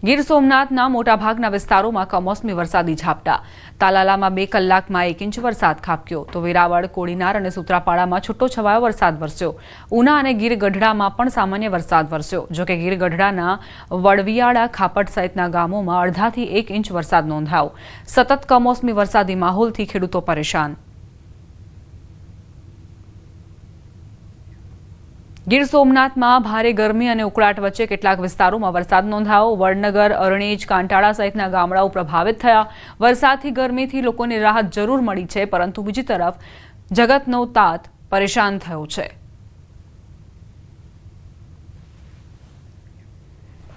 ગીર સોમનાથના મોટાભાગના વિસ્તારોમાં કમોસમી વરસાદી ઝાપટા. તાલાલામાં 2 કલાકમાં 1 ઇંચ વરસાદ ખાબક્યો તો વેરાવળ, કોડીનાર અને સૂત્રાપાડામાં છૂટો છવાયો વરસાદ વરસ્યો. ઉના અને ગીર ગઢડામાં પણ સામાન્ય વરસાદ વરસ્યો. જોકે ગીર ગઢડાના વડવિયાળા, ખાપટ સહિતના ગામોમાં અડધાથી 1 ઇંચ વરસાદ નોંધાયો. સતત કમોસમી વરસાદી માહોલથી ખેડૂતો પરેશાન. ગીર સોમનાથમાં ભારે ગરમી અને ઉકળાટ વચ્ચે કેટલાક વિસ્તારોમાં વરસાદ નોંધાયો. વડનગર, અરણેજ, કાંટાળા સહિતના ગામડાઓ પ્રભાવિત થયા. વરસાદથી ગરમીથી લોકોને રાહત જરૂર મળી છે, પરંતુ બીજી તરફ જગતનો તાત પરેશાન થયો છે.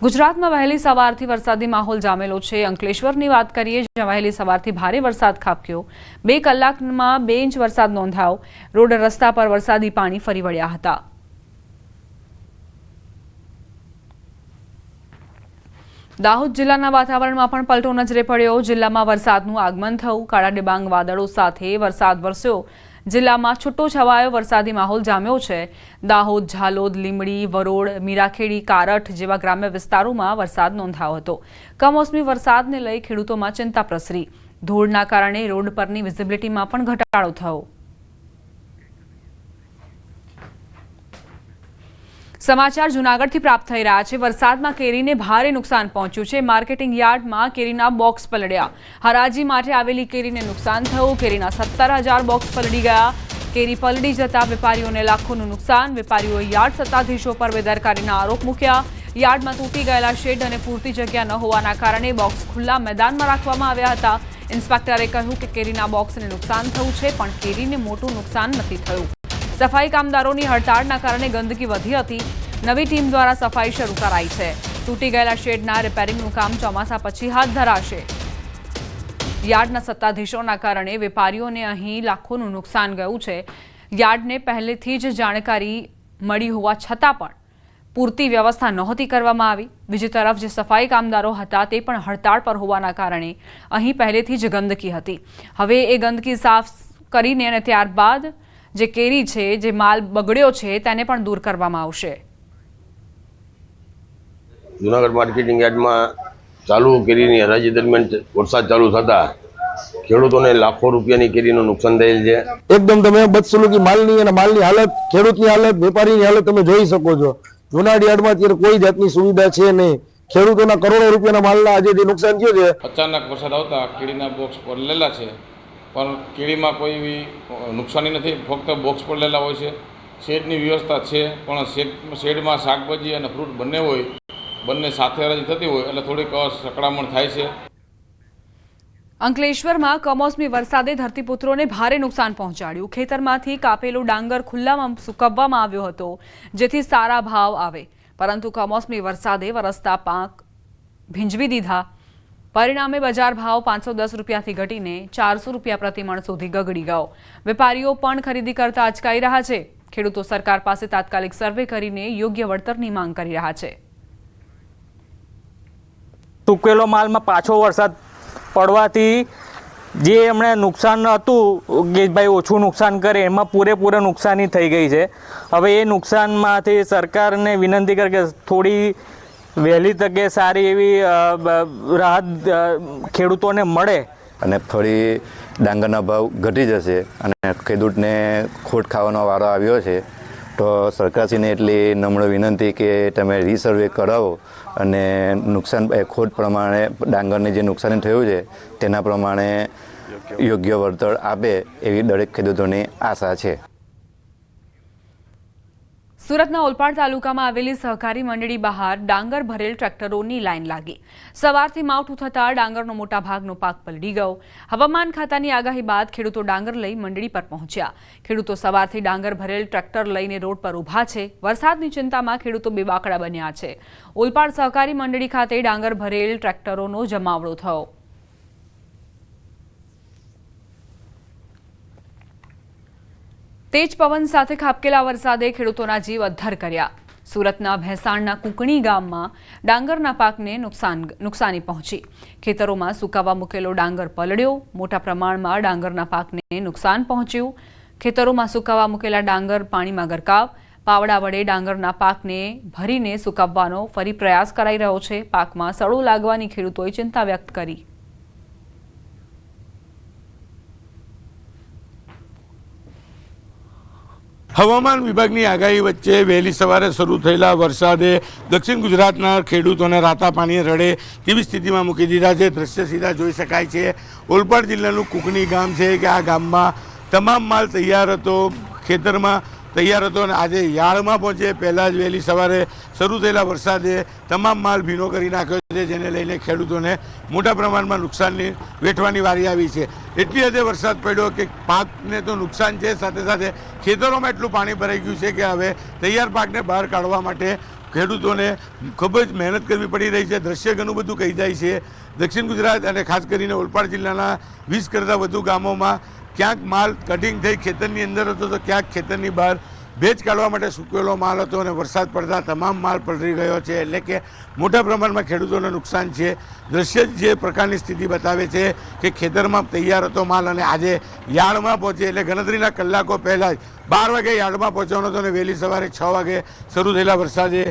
ગુજરાતમાં વહેલી સવારથી વરસાદી માહોલ જામેલો છે. અંકલેશ્વરની વાત કરીએ, જ્યાં વહેલી સવારથી ભારે વરસાદ ખાબક્યો. 2 કલાકમાં 2 ઇંચ વરસાદ નોંધાયો. રોડ રસ્તા પર વરસાદી પાણી ફરી વળ્યા હતા. દાહોદ જિલ્લાના વાતાવરણમાં પણ પલટો નજરે પડ્યો. જિલ્લામાં વરસાદનું આગમન થયું. કાળા ડિબાંગ વાદળો સાથે વરસાદ વરસ્યો. જિલ્લામાં છૂટો છવાયો વરસાદી માહોલ જામ્યો છે. દાહોદ, ઝાલોદ, લીંબડી, વરોડ, મીરાખેડી, કારઠ જેવા ગ્રામ્ય વિસ્તારોમાં વરસાદ નોંધાયો હતો. કમોસમી વરસાદને લઈ ખેડૂતોમાં ચિંતા પ્રસરી. ધૂળના કારણે રોડ પરની વિઝિબિલિટીમાં પણ ઘટાડો થયો. સમાચાર જૂનાગઢથી પ્રાપ્ત થઈ રહ્યા છે. વરસાદમાં કેરીને ભારે નુકસાન પહોંચ્યું છે. માર્કેટિંગ યાર્ડમાં કેરીના બોક્સ પલળ્યા. હરાજી માટે આવેલી કેરીને નુકસાન થયું. કેરીના 17,000 બોક્સ પલળી ગયા. કેરી પલળી જતા વેપારીઓને લાખોનું નુકસાન. વેપારીઓએ યાર્ડ સત્તાધીશો પર બેદરકારીના આરોપ મૂક્યા. યાર્ડમાં તૂટી ગયેલા શેડ અને પૂરતી જગ્યા ન હોવાના કારણે બોક્સ ખુલ્લા મેદાનમાં રાખવામાં આવ્યા હતા. ઇન્સ્પેક્ટરે કહ્યું કે કેરીના બોક્સને નુકસાન થયું છે, પણ કેરીને મોટું નુકસાન નથી થયું. સફાઈ કામદારોની હડતાળના કારણે ગંદકી વધી હતી. નવી ટીમ દ્વારા સફાઈ શરૂ કરાઈ છે. તૂટી ગયેલા શેડના રિપેરિંગનું કામ ચોમાસા પછી હાથ ધરાશે. યાર્ડના સત્તાધીશોના કારણે વેપારીઓને અહીં લાખોનું નુકસાન ગયું છે. યાર્ડને પહેલેથી જ જાણકારી મળી હોવા છતાં પણ પૂરતી વ્યવસ્થા નહોતી કરવામાં આવી. બીજી તરફ જે સફાઈ કામદારો હતા તે પણ હડતાળ પર હોવાના કારણે અહીં પહેલેથી જ ગંદકી હતી. હવે એ ગંદકી સાફ કરીને અને ત્યારબાદ જે કેરી છે, જે માલ બગડ્યો છે, તેને પણ દૂર કરવામાં આવશે. જૂનાગઢ માર્કેટિંગ યાર્ડમાં ચાલુ કેરીની હરાજી દરમિયાન વરસાદ ચાલુ થતા ખેડૂતોને લાખો રૂપિયાની કેરીનું નુકસાન થયેલ છે. એકદમ તમે બદસલુકી માલની અને માલની હાલત, ખેડૂતની હાલત, વેપારીની હાલત તમે જોઈ શકો છો. જૂનાગઢ યાર્ડમાં અત્યારે કોઈ જાતની સુવિધા છે નહીં. ખેડૂતોના કરોડો રૂપિયાના માલના આજે જે નુકસાન થયું છે. અચાનક વરસાદ આવતા કેરીના બોક્સ પડેલા છે, પણ કેરીમાં કોઈ નુકસાની નથી. ફક્ત બોક્સ પડેલા હોય છે. શેડની વ્યવસ્થા છે, પણ શેડમાં શાકભાજી અને ફ્રૂટ બંને હોય, બંને સાથે હરાજી થતી હોય એટલે થોડીક સકડામણ થાય છે. અંકલેશ્વરમાં કમોસમી વરસાદે ધરતીપુત્રોને ભારે નુકસાન પહોંચાડ્યું. ખેતરમાંથી કાપેલો ડાંગર ખુલ્લામાં સૂકવવામાં આવ્યો હતો, જેથી સારા ભાવ આવે, પરંતુ કમોસમી વરસાદે વરસતા પાક ભીંજવી દીધા. પરિણામે બજાર ભાવ 510 રૂપિયાથી ઘટીને 400 રૂપિયા પ્રતિમણ સુધી ગગડી ગયો. વેપારીઓ પણ ખરીદી કરતા અચકાઈ રહ્યા છે. ખેડૂતો સરકાર પાસે તાત્કાલિક સર્વે કરીને યોગ્ય વળતરની માંગ કરી રહ્યા છે. સૂકેલો માલમાં પાછો વરસાદ પડવાથી જે એમણે નુકસાન હતું કે ભાઈ ઓછું નુકસાન કરે, એમાં પૂરેપૂરા નુકસાની થઈ ગઈ છે. હવે એ નુકસાનમાંથી સરકારને વિનંતી કરે કે થોડી વહેલી તકે સારી એવી રાહત ખેડૂતોને મળે અને થોડી ડાંગરના ભાવ ઘટી જશે અને ખેડૂતને ખોટ ખાવાનો વારો આવ્યો છે. તો સરકારશ્રીને એટલી નમ્ર વિનંતી કે તમે રીસર્વે કરાવો અને નુકસાન ખોટ પ્રમાણે ડાંગરને જે નુકસાન થયું છે તેના પ્રમાણે યોગ્ય વળતર આપે એવી દરેક ખેડૂતોની આશા છે. સુરતના ઓલપાડ તાલુકામાં આવેલી સહકારી મંડળી બહાર ડાંગર ભરેલ ટ્રેક્ટરોની લાઇન લાગી. સવારથી માવઠું થતા ડાંગરનો મોટા ભાગનો પાક પલળી ગયો. હવામાન ખાતાની આગાહી બાદ ખેડૂતો ડાંગર લઈ મંડળી પર પહોંચ્યા. ખેડૂતો સવારથી ડાંગર ભરેલ ટ્રેક્ટર લઈને રોડ પર ઊભા છે. વરસાદની ચિંતામાં ખેડૂતો બેબાકડા બન્યા છે. ઓલપાડ સહકારી મંડળી ખાતે ડાંગર ભરેલ ટ્રેક્ટરોનો જમાવડો થયો. તેજ પવન સાથે ખાબકેલા વરસાદે ખેડૂતોના જીવ અદ્ધર કર્યા. સુરતના ભેંસાણના કુકણી ગામમાં ડાંગરના પાકને નુકસાની પહોંચી. ખેતરોમાં સુકાવા મૂકેલો ડાંગર પલળ્યો. મોટા પ્રમાણમાં ડાંગરના પાકને નુકસાન પહોંચ્યું. ખેતરોમાં સુકાવા મૂકેલા ડાંગર પાણીમાં ગરકાવ. પાવડા વડે ડાંગરના પાકને ભરીને સુકાવવાનો ફરી પ્રયાસ કરાઈ રહ્યો છે. પાકમાં સડો લાગવાની ખેડૂતોએ ચિંતા વ્યક્ત કરી. હવામાન વિભાગની આગાહી વચ્ચે વહેલી સવારે શરૂ થયેલા વરસાદે દક્ષિણ ગુજરાતના ખેડૂતોને રાતા પાણીએ રડે તેવી સ્થિતિમાં મૂકી દીધા છે. દ્રશ્ય સીધા જોઈ શકાય છે. ઓલપાડ જિલ્લાનું કુકણી ગામ છે કે આ ગામમાં તમામ માલ તૈયાર હતો, ખેતરમાં તૈયાર હતો અને આજે યાર્ડમાં પહોંચે પહેલાં જ વહેલી સવારે શરૂ થયેલા વરસાદે તમામ માલ ભીનો કરી નાખ્યો છે, જેને લઈને ખેડૂતોને મોટા પ્રમાણમાં નુકસાનની વેઠવાની વારી આવી છે. એટલી હદે વરસાદ પડ્યો કે પાકને તો નુકસાન છે, સાથે સાથે ખેતરોમાં એટલું પાણી ભરાઈ ગયું છે કે હવે તૈયાર પાકને બહાર કાઢવા માટે ખેડૂતોને ખૂબ જ મહેનત કરવી પડી રહી છે. દ્રશ્ય ઘણું બધું કહી જાય છે. દક્ષિણ ગુજરાત અને ખાસ કરીને ઓલપાડ જિલ્લાના 20 કરતાં વધુ ગામોમાં ક્યાંક માલ કટિંગ થઈ ખેતરની અંદર હતો તો ક્યાંક ખેતરની બહાર ભેજ કાઢવા માટે સૂકવેલો માલ હતો અને વરસાદ પડતા તમામ માલ પલળી ગયો છે. એટલે કે મોટા પ્રમાણમાં ખેડૂતોને નુકસાન છે. દ્રશ્ય જે પ્રકારની સ્થિતિ બતાવે છે કે ખેતરમાં તૈયાર હતો માલ અને આજે યાર્ડમાં પહોંચે એટલે ગણતરીના કલાકો પહેલાં જ 12 વાગે યાર્ડમાં પહોંચવાનો હતો અને વહેલી સવારે 6 વાગે શરૂ થયેલા વરસાદે